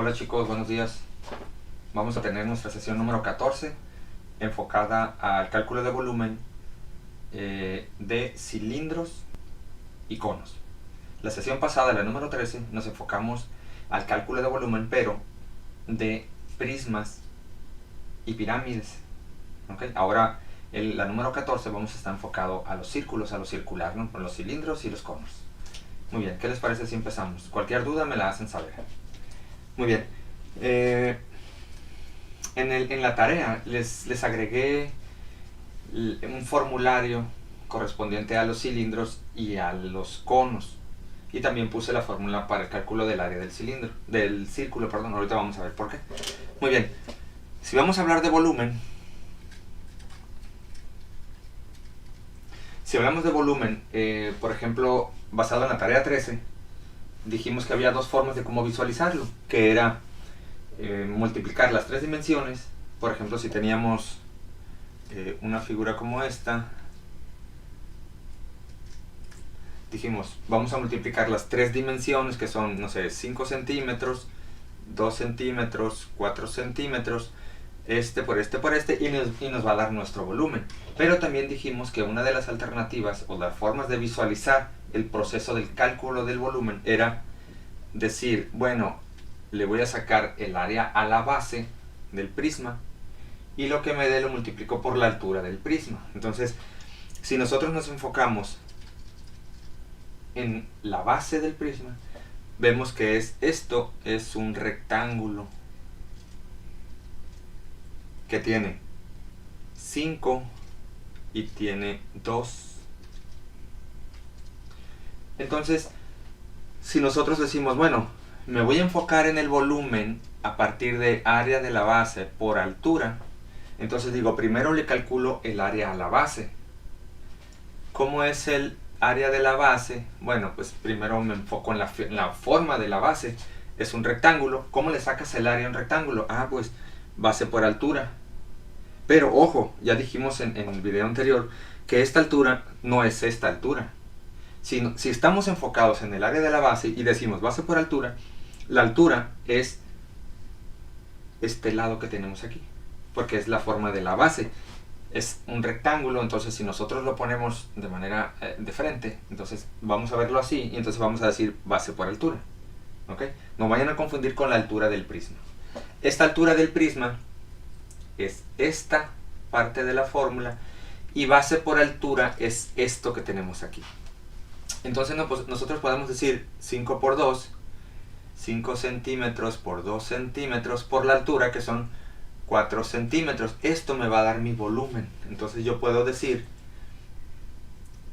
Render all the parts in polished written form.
Hola chicos, buenos días. Vamos a tener nuestra sesión número 14 enfocada al cálculo de volumen de cilindros y conos. La sesión pasada, la número 13, nos enfocamos al cálculo de volumen, pero de prismas y pirámides. ¿Okay? Ahora, la número 14 vamos a estar enfocado a los círculos, a lo circular, ¿no? Con los cilindros y los conos. Muy bien, ¿qué les parece si empezamos? Cualquier duda me la hacen saber. Muy bien. En la tarea les agregué un formulario correspondiente a los cilindros y a los conos. Y también puse la fórmula para el cálculo del área del cilindro, del círculo, perdón. Ahorita vamos a ver por qué. Muy bien. Si vamos a hablar de volumen, si hablamos de volumen, por ejemplo, basado en la tarea 13, dijimos que había dos formas de cómo visualizarlo, que era multiplicar las tres dimensiones. Por ejemplo, si teníamos una figura como esta, dijimos, vamos a multiplicar las tres dimensiones, que son, no sé, 5 centímetros, 2 centímetros, 4 centímetros, por este, y nos va a dar nuestro volumen. Pero también dijimos que una de las alternativas o las formas de visualizar el proceso del cálculo del volumen era decir, bueno, le voy a sacar el área a la base del prisma y lo que me dé lo multiplico por la altura del prisma. Entonces, si nosotros nos enfocamos en la base del prisma, vemos que esto es un rectángulo que tiene 5 y tiene 2. Entonces, si nosotros decimos, bueno, me voy a enfocar en el volumen a partir de área de la base por altura, entonces digo, primero le calculo el área a la base. ¿Cómo es el área de la base? Bueno, pues primero me enfoco en la forma de la base. Es un rectángulo. ¿Cómo le sacas el área a un rectángulo? Ah, pues base por altura. Pero ojo, ya dijimos en el video anterior que esta altura no es esta altura. Si estamos enfocados en el área de la base y decimos base por altura, la altura es este lado que tenemos aquí, porque es la forma de la base. Es un rectángulo, entonces si nosotros lo ponemos de manera de frente, entonces vamos a verlo así y entonces vamos a decir base por altura. ¿Okay? No vayan a confundir con la altura del prisma. Esta altura del prisma es esta parte de la fórmula y base por altura es esto que tenemos aquí. Entonces nosotros podemos decir 5 por 2, 5 centímetros por 2 centímetros por la altura, que son 4 centímetros. Esto me va a dar mi volumen. Entonces yo puedo decir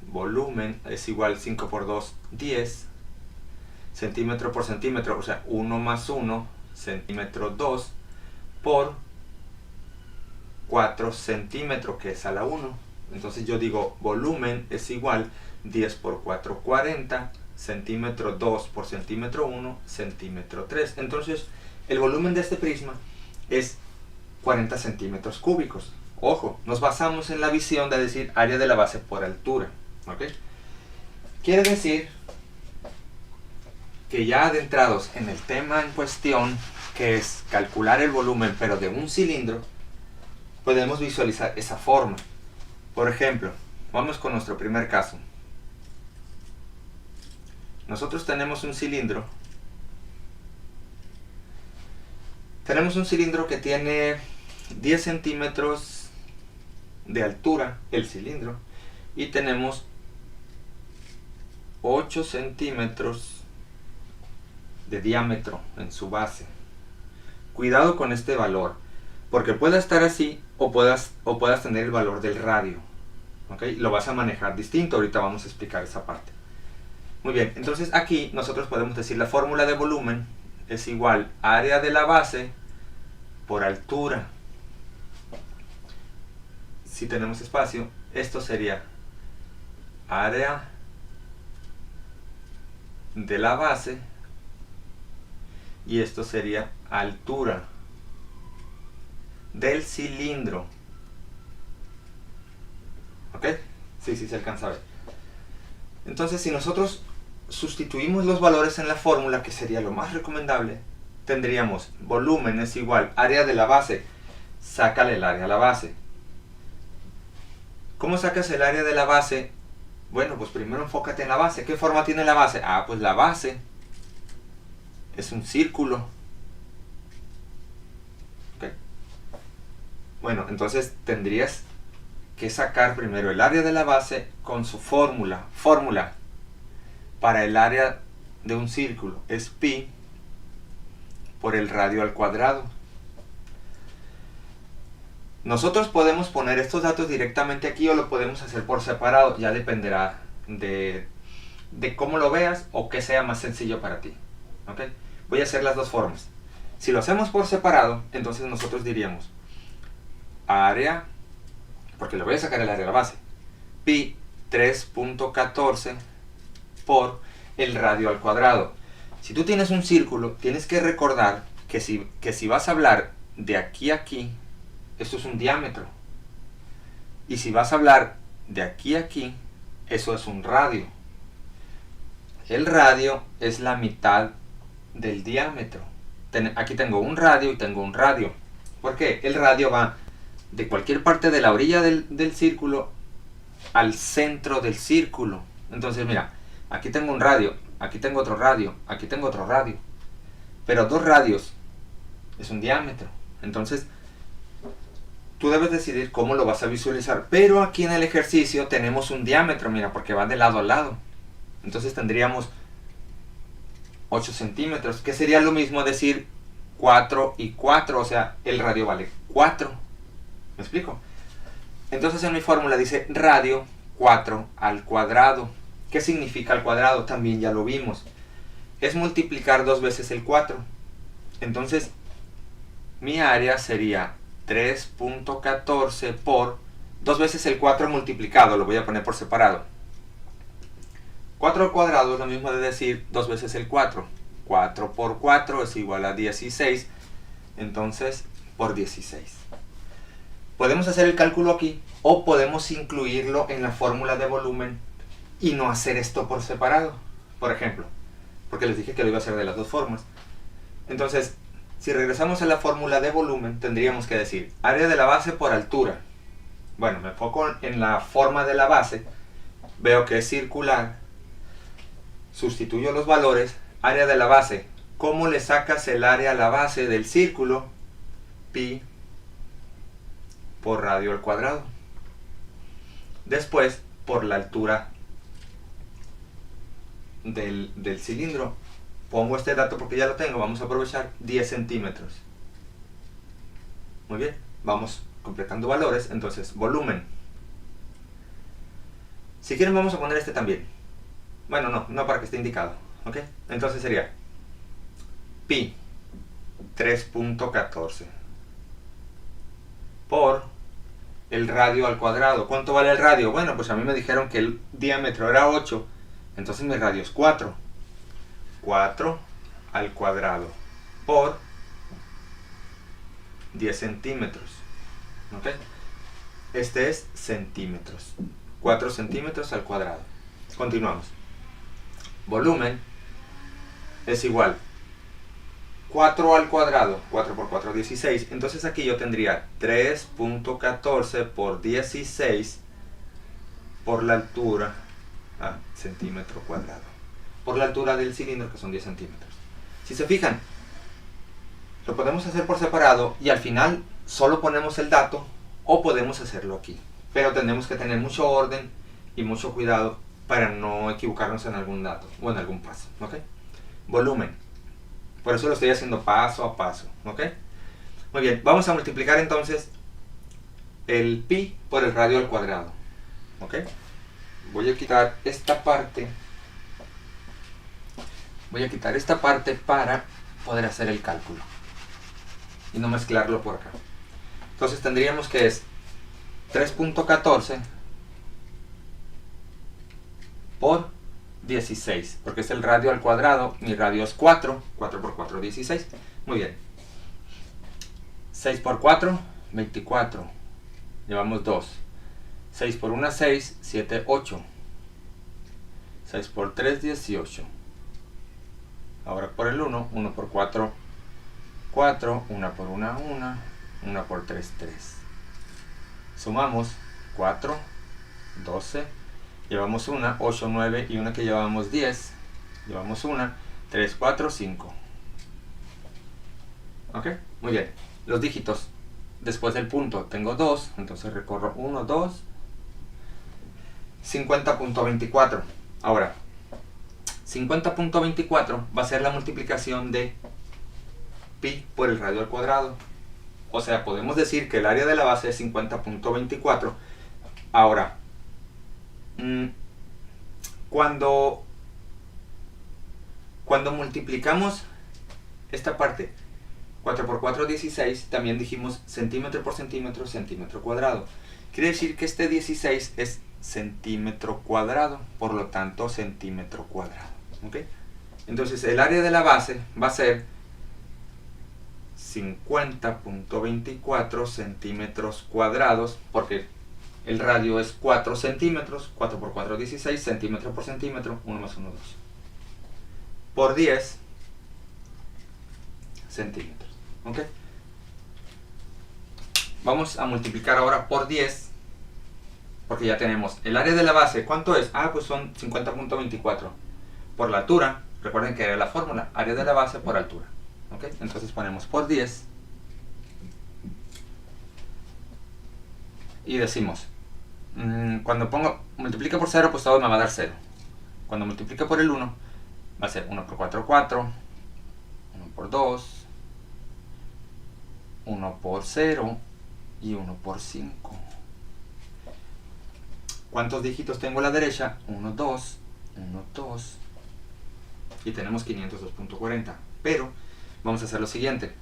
volumen es igual 5 por 2, 10 centímetro por centímetro, o sea 1 más 1, centímetro 2 por 4 centímetros, que es a la 1. Entonces yo digo volumen es igual 10 por 4, 40, centímetro 2 por centímetro 1, centímetro 3. Entonces el volumen de este prisma es 40 centímetros cúbicos. Ojo, nos basamos en la visión de decir área de la base por altura. ¿Okay? Quiere decir que ya adentrados en el tema en cuestión, que es calcular el volumen pero de un cilindro, podemos visualizar esa forma. Por ejemplo, vamos con nuestro primer caso. Nosotros tenemos un cilindro. Tenemos un cilindro que tiene 10 centímetros de altura, el cilindro, y tenemos 8 centímetros de diámetro en su base. Cuidado con este valor, porque puede estar así o puedas tener el valor del radio. ¿Okay? Lo vas a manejar distinto, ahorita vamos a explicar esa parte. Muy bien, entonces aquí nosotros podemos decir la fórmula de volumen es igual área de la base por altura. Si tenemos espacio, esto sería área de la base y esto sería altura del cilindro. ¿Ok? Sí, se alcanza a ver. Entonces, si nosotros sustituimos los valores en la fórmula, que sería lo más recomendable, tendríamos volumen es igual área de la base, sácale el área a la base. ¿Cómo sacas el área de la base? Bueno, pues primero enfócate en la base. ¿Qué forma tiene la base? Ah, pues la base es un círculo. Okay. Bueno, entonces tendrías que sacar primero el área de la base con su fórmula. Fórmula para el área de un círculo es pi por el radio al cuadrado. Nosotros podemos poner estos datos directamente aquí o lo podemos hacer por separado. Ya dependerá de cómo lo veas o que sea más sencillo para ti. ¿Okay? Voy a hacer las dos formas. Si lo hacemos por separado, entonces nosotros diríamos área, porque le voy a sacar el área a la base, pi 3.14 por el radio al cuadrado. Si tú tienes un círculo, tienes que recordar que si vas a hablar de aquí a aquí, esto es un diámetro. Y si vas a hablar de aquí a aquí, eso es un radio. El radio es la mitad del diámetro. Aquí tengo un radio y tengo un radio. ¿Por qué? El radio va de cualquier parte de la orilla del círculo al centro del círculo. Entonces mira, aquí tengo un radio, aquí tengo otro radio, aquí tengo otro radio. Pero dos radios es un diámetro. Entonces tú debes decidir cómo lo vas a visualizar. Pero aquí en el ejercicio tenemos un diámetro, mira, porque va de lado a lado. Entonces tendríamos 8 centímetros, que sería lo mismo decir 4 y 4, o sea, el radio vale 4. ¿Me explico? Entonces en mi fórmula dice radio 4 al cuadrado. ¿Qué significa al cuadrado? También ya lo vimos. Es multiplicar 2 veces el 4. Entonces, mi área sería 3.14 por 2 veces el 4 multiplicado. Lo voy a poner por separado. 4 al cuadrado es lo mismo de decir 2 veces el 4. 4 por 4 es igual a 16. Entonces, por 16. Podemos hacer el cálculo aquí o podemos incluirlo en la fórmula de volumen y no hacer esto por separado. Por ejemplo, porque les dije que lo iba a hacer de las dos formas. Entonces, si regresamos a la fórmula de volumen, tendríamos que decir área de la base por altura. Bueno, me enfoco en la forma de la base. Veo que es circular. Sustituyo los valores. Área de la base. ¿Cómo le sacas el área a la base del círculo? Pi por radio al cuadrado. Después, por la altura del cilindro. Pongo este dato porque ya lo tengo. Vamos a aprovechar 10 centímetros. Muy bien. Vamos completando valores. Entonces, volumen. Si quieren vamos a poner este también. Bueno, no para que esté indicado. ¿Ok? Entonces sería pi 3.14 por el radio al cuadrado. ¿Cuánto vale el radio? Bueno, pues a mí me dijeron que el diámetro era 8. Entonces mi radio es 4. 4 al cuadrado por 10 centímetros. ¿Ok? Este es centímetros. 4 centímetros al cuadrado. Continuamos. Volumen es igual 4 al cuadrado, 4 por 4, 16. Entonces aquí yo tendría 3.14 por 16 por la altura, centímetro cuadrado, por la altura del cilindro, que son 10 centímetros. Si se fijan, lo podemos hacer por separado y al final solo ponemos el dato, o podemos hacerlo aquí. Pero tenemos que tener mucho orden y mucho cuidado para no equivocarnos en algún dato o en algún paso. ¿Ok? Volumen. Por eso lo estoy haciendo paso a paso. ¿Ok? Muy bien, vamos a multiplicar entonces el pi por el radio al cuadrado. ¿Ok? Voy a quitar esta parte. Voy a quitar esta parte para poder hacer el cálculo y no mezclarlo por acá. Entonces tendríamos que es 3.14 por 16, porque es el radio al cuadrado. Mi radio es 4, 4 por 4, 16. Muy bien. 6 por 4, 24. Llevamos 2. 6 por 1, 6, 7, 8. 6 por 3, 18. Ahora por el 1, 1 por 4, 4, 1 por 1, 1 por 3, 3. Sumamos 4, 12, llevamos una, 8, 9 y una que llevamos 10. Llevamos una, 3, 4, 5. ¿Ok? Muy bien. Los dígitos. Después del punto tengo 2, entonces recorro 1, 2, 50.24. Ahora, 50.24 va a ser la multiplicación de pi por el radio al cuadrado. O sea, podemos decir que el área de la base es 50.24. Ahora, cuando multiplicamos esta parte, 4 por 4, 16, también dijimos centímetro por centímetro, centímetro cuadrado. Quiere decir que este 16 es centímetro cuadrado, por lo tanto centímetro cuadrado. ¿Ok? Entonces el área de la base va a ser 50.24 centímetros cuadrados, porque el radio es 4 centímetros, 4 por 4, 16, centímetro por centímetro, 1 más 1, 2. Por 10 centímetros. ¿Ok? Vamos a multiplicar ahora por 10, porque ya tenemos el área de la base. ¿Cuánto es? Ah, pues son 50.24 por la altura. Recuerden que era la fórmula, área de la base por altura. ¿Ok? Entonces ponemos por 10 y decimos, cuando multiplique por 0, pues todo me va a dar 0. Cuando multiplique por el 1, va a ser 1 por 4, 4, 1 por 2, 1 por 0 y 1 por 5. ¿Cuántos dígitos tengo a la derecha? 1, 2, 1, 2. Y tenemos 502.40. Pero vamos a hacer lo siguiente.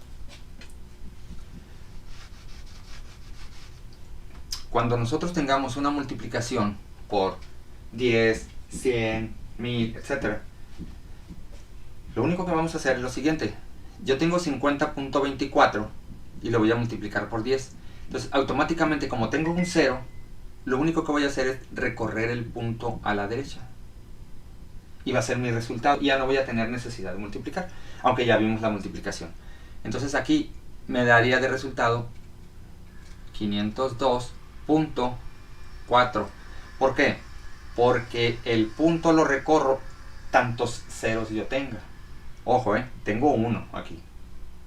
Cuando nosotros tengamos una multiplicación por 10, 100, 1000, etc., lo único que vamos a hacer es lo siguiente. Yo tengo 50.24 y lo voy a multiplicar por 10. Entonces, automáticamente, como tengo un 0, lo único que voy a hacer es recorrer el punto a la derecha. Y va a ser mi resultado. Y ya no voy a tener necesidad de multiplicar, aunque ya vimos la multiplicación. Entonces aquí me daría de resultado 502.4. ¿Por qué? Porque el punto lo recorro tantos ceros yo tenga. Ojo, tengo 1 aquí.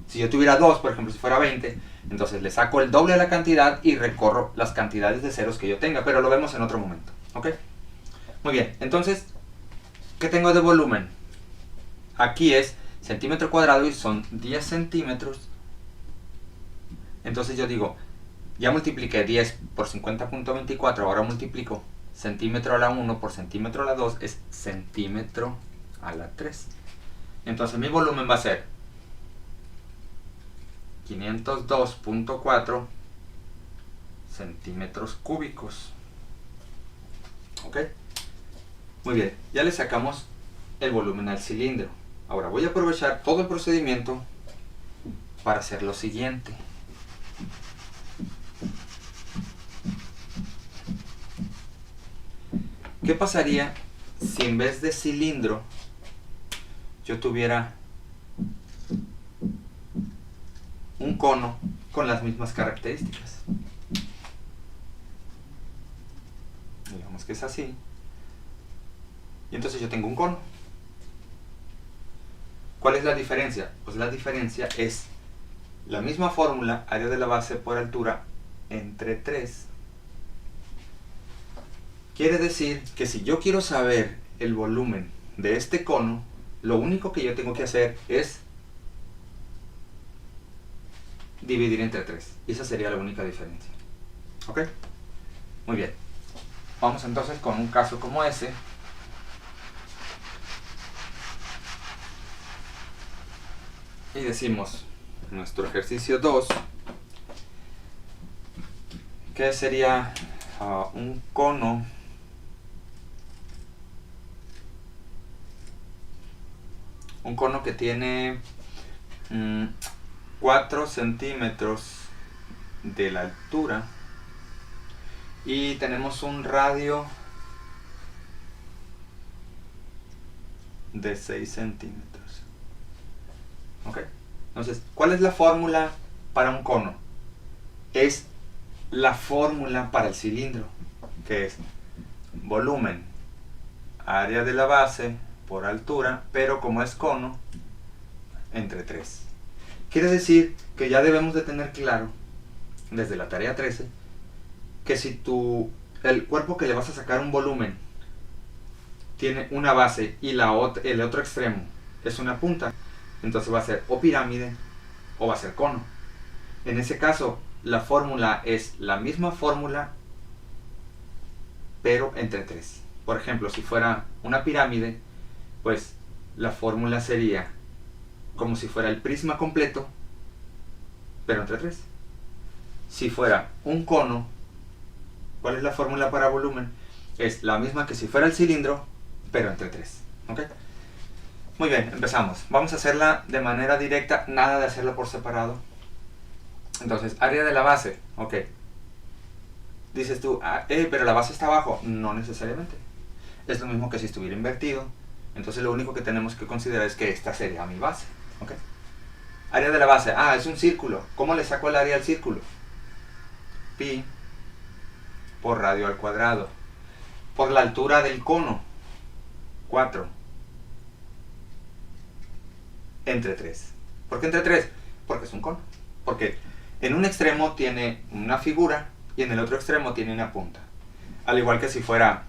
Si yo tuviera 2, por ejemplo, si fuera 20, entonces le saco el doble de la cantidad y recorro las cantidades de ceros que yo tenga, pero lo vemos en otro momento. ¿Ok? Muy bien, entonces, ¿qué tengo de volumen? Aquí es centímetro cuadrado y son 10 centímetros. Entonces yo digo, ya multipliqué 10 por 50.24, ahora multiplico centímetro a la 1 por centímetro a la 2, es centímetro a la 3. Entonces mi volumen va a ser 502.4 centímetros cúbicos. ¿Ok? Muy bien, ya le sacamos el volumen al cilindro. Ahora voy a aprovechar todo el procedimiento para hacer lo siguiente. ¿Qué pasaría si en vez de cilindro yo tuviera un cono con las mismas características? Digamos que es así. Y entonces yo tengo un cono. ¿Cuál es la diferencia? Pues la diferencia es la misma fórmula, área de la base por altura, entre 3. Quiere decir que si yo quiero saber el volumen de este cono, lo único que yo tengo que hacer es dividir entre 3. Y esa sería la única diferencia. ¿Ok? Muy bien. Vamos entonces con un caso como ese. Y decimos, nuestro ejercicio 2, que sería un cono que tiene 4 centímetros de la altura y tenemos un radio de 6 centímetros. ¿Ok? Entonces, ¿cuál es la fórmula para un cono? Es la fórmula para el cilindro, que es volumen, área de la base por altura, pero como es cono, entre 3. Quiere decir que ya debemos de tener claro, desde la tarea 13, que si el cuerpo que le vas a sacar un volumen tiene una base y el otro extremo es una punta, entonces va a ser o pirámide o va a ser cono. En ese caso, la fórmula es la misma fórmula, pero entre 3. Por ejemplo, si fuera una pirámide, pues la fórmula sería como si fuera el prisma completo, pero entre 3. Si fuera un cono, ¿cuál es la fórmula para volumen? Es la misma que si fuera el cilindro, pero entre 3. ¿Ok? Muy bien, empezamos. Vamos a hacerla de manera directa, nada de hacerla por separado. Entonces, área de la base, ok. Dices tú, pero la base está abajo. No necesariamente. Es lo mismo que si estuviera invertido. Entonces lo único que tenemos que considerar es que esta sería mi base. ¿Ok? Área de la base, es un círculo. ¿Cómo le saco el área al círculo? Pi por radio al cuadrado. Por la altura del cono, 4. Entre 3. ¿Por qué entre 3? Porque es un cono. Porque en un extremo tiene una figura y en el otro extremo tiene una punta. Al igual que si fuera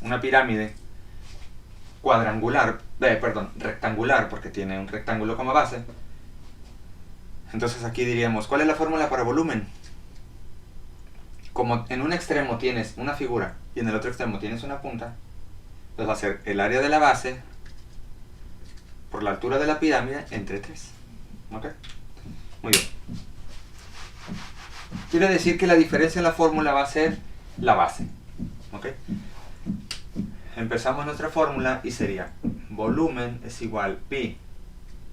una pirámide rectangular, porque tiene un rectángulo como base. Entonces aquí diríamos, ¿cuál es la fórmula para volumen? Como en un extremo tienes una figura y en el otro extremo tienes una punta, pues va a ser el área de la base por la altura de la pirámide entre 3. ¿Ok? Muy bien. Quiere decir que la diferencia en la fórmula va a ser la base. ¿Ok? Empezamos nuestra fórmula y sería volumen es igual pi.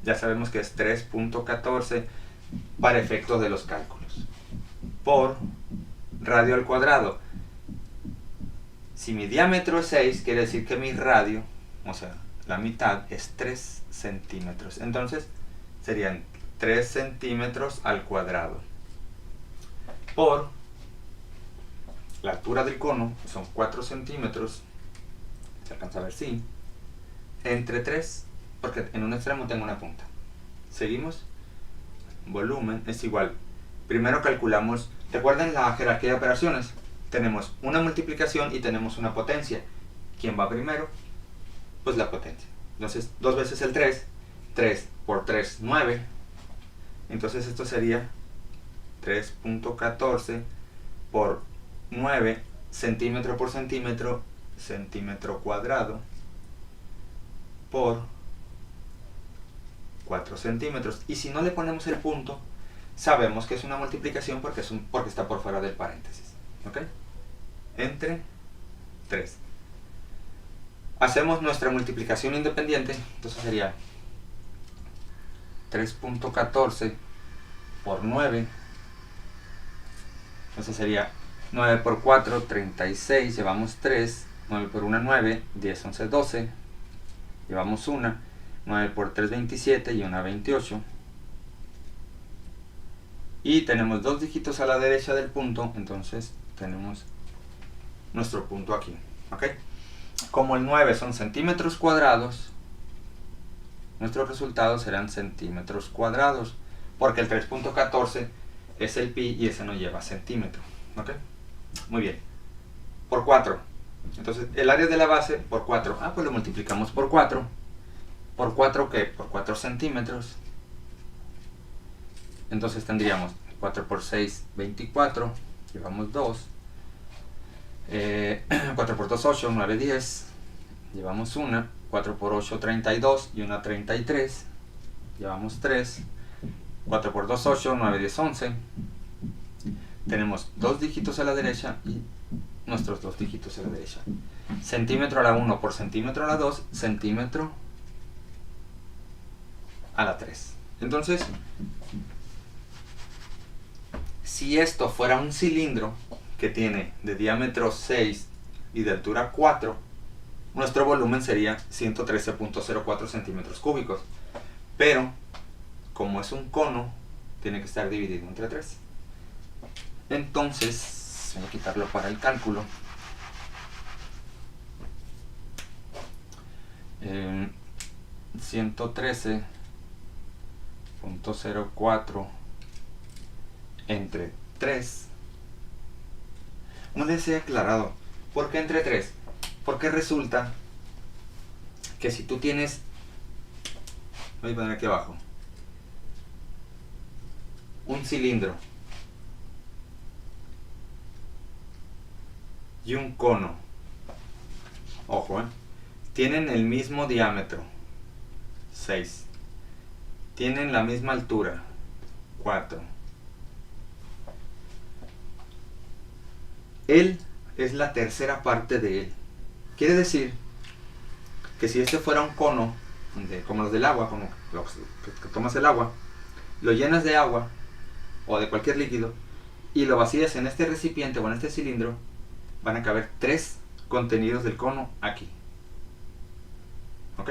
Ya sabemos que es 3.14 para efectos de los cálculos. Por radio al cuadrado. Si mi diámetro es 6, quiere decir que mi radio, o sea, la mitad, es 3 centímetros. Entonces, serían 3 centímetros al cuadrado. Por la altura del cono, son 4 centímetros. Se alcanza a ver, sí. Entre 3, porque en un extremo tengo una punta. Seguimos. Volumen es igual. Primero calculamos, recuerden la jerarquía de operaciones. Tenemos una multiplicación y tenemos una potencia. ¿Quién va primero? Pues la potencia. Entonces, 2 veces el 3. 3 por 3, 9. Entonces esto sería 3.14 por 9, centímetro por centímetro, centímetro cuadrado, por 4 centímetros. Y si no le ponemos el punto, sabemos que es una multiplicación porque está por fuera del paréntesis. ¿Ok? Entre 3. Hacemos nuestra multiplicación independiente, entonces sería 3.14 por 9. Entonces sería 9 por 4, 36, llevamos 3, 9 por 1, 9, 10, 11, 12, llevamos 1, 9 por 3, 27 y 1, 28. Y tenemos 2 dígitos a la derecha del punto, entonces tenemos nuestro punto aquí. ¿Ok? Como el 9 son centímetros cuadrados, nuestros resultados serán centímetros cuadrados, porque el 3.14 es el pi y ese no lleva centímetro. ¿Ok? Muy bien. Por 4. Entonces, el área de la base por 4. Pues lo multiplicamos por 4. ¿Por 4 qué? Por 4 centímetros. Entonces tendríamos 4 por 6, 24. Llevamos 2. 4 por 2, 8, 9, 10. Llevamos 1. 4 por 8, 32 y 1, 33. Llevamos 3. 4 por 2, 8, 9, 10, 11. Tenemos 2 dígitos a la derecha y nuestros 2 dígitos a la derecha. Centímetro a la 1 por centímetro a la 2, centímetro a la 3. Entonces, si esto fuera un cilindro que tiene de diámetro 6 y de altura 4, nuestro volumen sería 113.04 centímetros cúbicos. Pero, como es un cono, tiene que estar dividido entre 3. Entonces, voy a quitarlo para el cálculo. 113.04 entre 3. No les he aclarado. ¿Por qué entre 3? Porque resulta que si tú tienes... Voy a poner aquí abajo. Un cilindro. Y un cono. Ojo, tienen el mismo diámetro, 6. Tienen la misma altura, 4. Él es la tercera parte de él. Quiere decir que si este fuera un cono, como los del agua, como los que tomas el agua, lo llenas de agua o de cualquier líquido y lo vacías en este recipiente o en este cilindro, van a caber 3 contenidos del cono aquí. ¿Ok?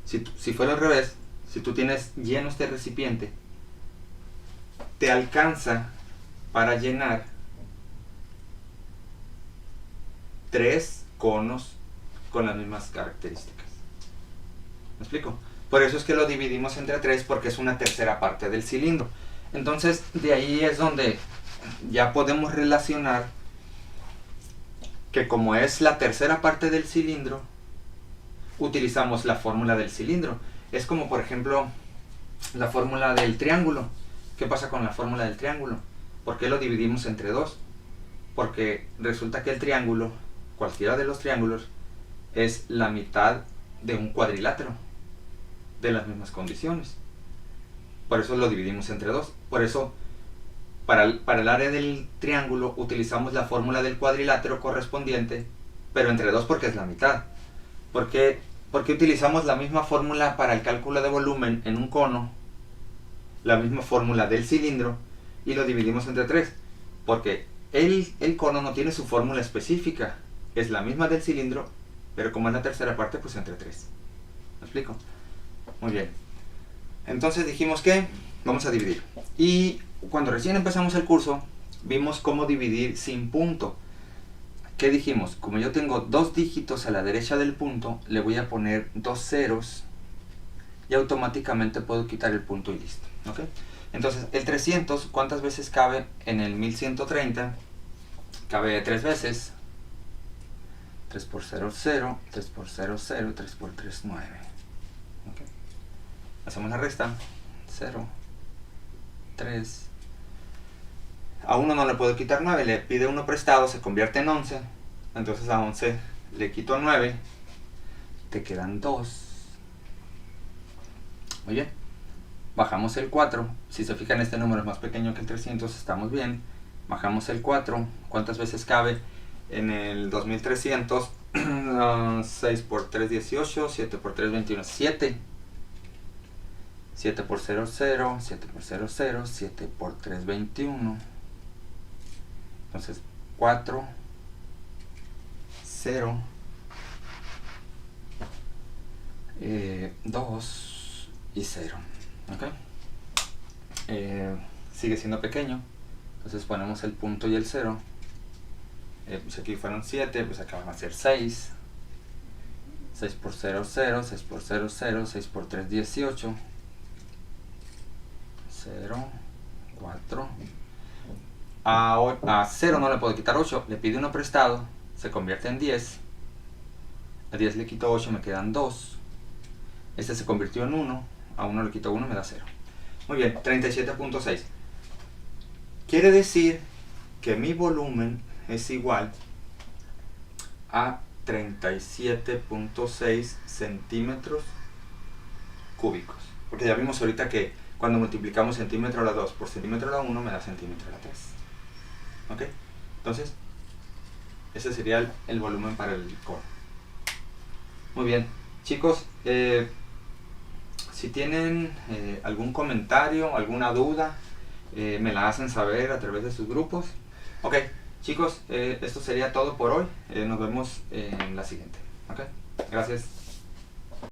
Si fuera al revés, si tú tienes lleno este recipiente, te alcanza para llenar 3 conos con las mismas características. ¿Me explico? Por eso es que lo dividimos entre 3, porque es una tercera parte del cilindro. Entonces, de ahí es donde ya podemos relacionar que como es la tercera parte del cilindro, utilizamos la fórmula del cilindro. Es como, por ejemplo, la fórmula del triángulo. ¿Qué pasa con la fórmula del triángulo? ¿Por qué lo dividimos entre 2? Porque resulta que el triángulo, cualquiera de los triángulos, es la mitad de un cuadrilátero de las mismas condiciones. Por eso lo dividimos entre 2. Por eso, para el área del triángulo utilizamos la fórmula del cuadrilátero correspondiente, pero entre 2 porque es la mitad. Porque utilizamos la misma fórmula para el cálculo de volumen en un cono, la misma fórmula del cilindro, y lo dividimos entre 3. Porque el cono no tiene su fórmula específica, es la misma del cilindro, pero como es la tercera parte, pues entre 3. ¿Me explico? Muy bien. Entonces dijimos que vamos a dividir. Y cuando recién empezamos el curso, vimos cómo dividir sin punto. ¿Qué dijimos? Como yo tengo 2 dígitos a la derecha del punto, le voy a poner 2 ceros y automáticamente puedo quitar el punto y listo. ¿Ok? Entonces, el 300, ¿cuántas veces cabe en el 1130? Cabe 3 veces. 3 por 0, 0, 3 por 0, 0, 3 por 3, 9. ¿Ok? Hacemos la resta. 0, 3. A 1 no le puedo quitar 9, le pide 1 prestado, se convierte en 11. Entonces a 11 le quito 9, te quedan 2. Muy bien. Bajamos el 4. Si se fijan, este número es más pequeño que el 300, estamos bien. Bajamos el 4. ¿Cuántas veces cabe en el 2300? 6 por 3, 18. 7 por 3, 21. 7. 7 por 0, 0. 7 por 0, 0. 7 por 3, 21. Entonces, 4, 0, 2 y 0. ¿Ok? Sigue siendo pequeño. Entonces ponemos el punto y el 0. Pues aquí fueron 7, pues acá van a ser 6. 6 por 0, 0. 6 por 0, 0. 6 por 3, 18. 0, 4. A 0 no le puedo quitar 8, le pide 1 prestado, se convierte en 10. A 10 le quito 8, me quedan 2. Este se convirtió en 1, a 1 le quito 1, me da 0. Muy bien, 37.6. Quiere decir que mi volumen es igual a 37.6 centímetros cúbicos. Porque ya vimos ahorita que cuando multiplicamos centímetro a la 2 por centímetro a la 1 me da centímetro a la 3. ¿Ok? Entonces, ese sería el volumen para el cono. Muy bien, chicos, si tienen algún comentario, alguna duda, me la hacen saber a través de sus grupos. Ok, chicos, esto sería todo por hoy. Nos vemos en la siguiente. ¿Ok? Gracias.